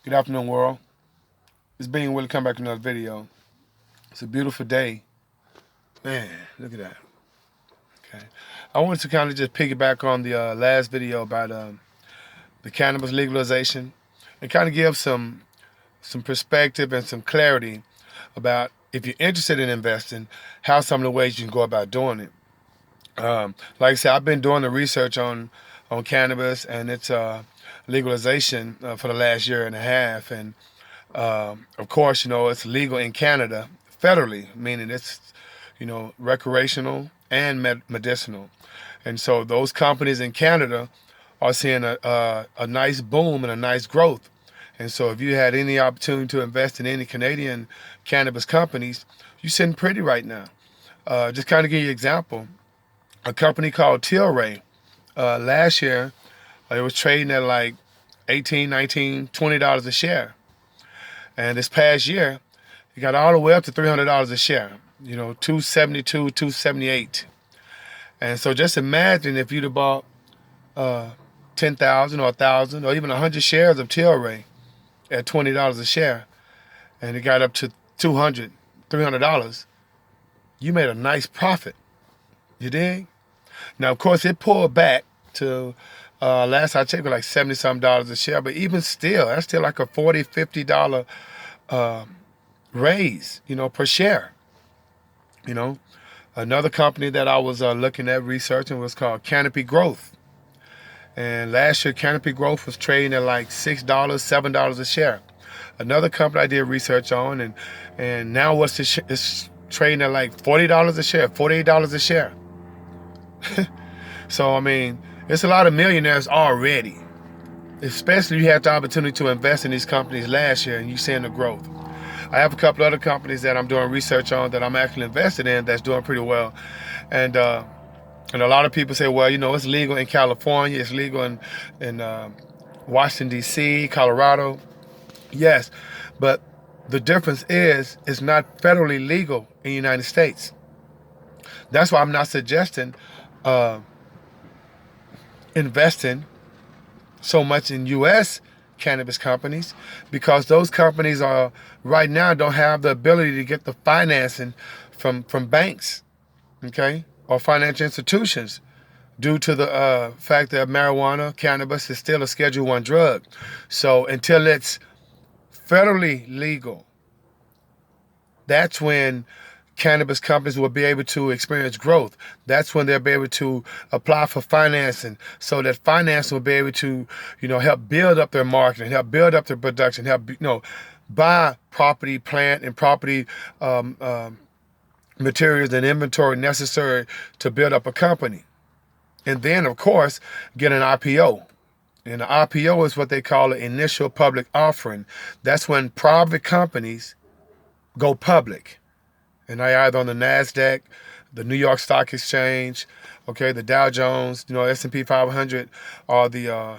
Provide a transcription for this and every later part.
Good afternoon, world. It's Being Willie. Come back to another video. It's a beautiful day. Man, look at that. Okay. I wanted to kind of just piggyback on the last video about the cannabis legalization and kind of give some perspective and some clarity about, if you're interested in investing, how some of the ways you can go about doing it. Like I said, I've been doing the research on cannabis and its legalization for the last year and a half, and of course, it's legal in Canada federally, meaning it's recreational and medicinal, and so those companies in Canada are seeing a nice boom and a nice growth. And so if you had any opportunity to invest in any Canadian cannabis companies, you're sitting pretty right now. Just kind of give you an example. A company called Tilray, last year, it was trading at like $18, $19, $20 a share. And this past year, it got all the way up to $300 a share, $272, $278. And so just imagine if you'd have bought 10,000 or 1,000 or even 100 shares of Tilray at $20 a share, and it got up to $200, $300, you made a nice profit. You dig? Now, of course, it pulled back to, last I checked, like $70-something a share, but even still, that's still like a $40, $50 raise, per share. Another company that I was looking at researching was called Canopy Growth. And last year, Canopy Growth was trading at like $6, $7 a share. Another company I did research on, and now it's trading at like $40 a share, $48 a share. So, I mean, it's a lot of millionaires already, especially if you had the opportunity to invest in these companies last year and you're seeing the growth. I have a couple other companies that I'm doing research on that I'm actually invested in that's doing pretty well. And a lot of people say, well, it's legal in California, it's legal in Washington, D.C., Colorado. Yes, but the difference is it's not federally legal in the United States. That's why I'm not suggesting investing so much in U.S. cannabis companies, because those companies right now don't have the ability to get the financing from banks, okay, or financial institutions, due to the fact that marijuana, cannabis, is still a Schedule I drug. So until it's federally legal, that's when cannabis companies will be able to experience growth. That's when they'll be able to apply for financing, so that financing will be able to, help build up their marketing, help build up their production, help, buy property, plant, and property materials and inventory necessary to build up a company. And then, of course, get an IPO. And the IPO is what they call an initial public offering. That's when private companies go public. And they either on the NASDAQ, the New York Stock Exchange, okay, the Dow Jones, S&P 500, are the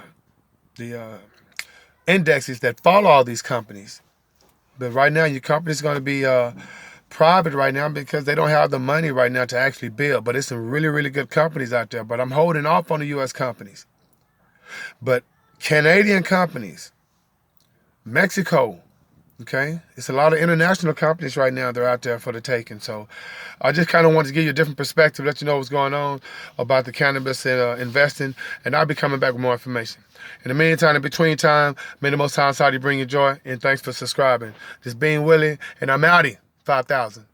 indexes that follow all these companies. But right now, your company's going to be private right now because they don't have the money right now to actually build. But there's some really, really good companies out there. But I'm holding off on the U.S. companies. But Canadian companies, Mexico, okay, it's a lot of international companies right now that are out there for the taking. So I just kind of wanted to give you a different perspective, let you know what's going on about the cannabis and investing, and I'll be coming back with more information. In the meantime, in between time, may the Most High Inside you bring you joy, and thanks for subscribing. This Being Willie, and I'm outie, 5,000.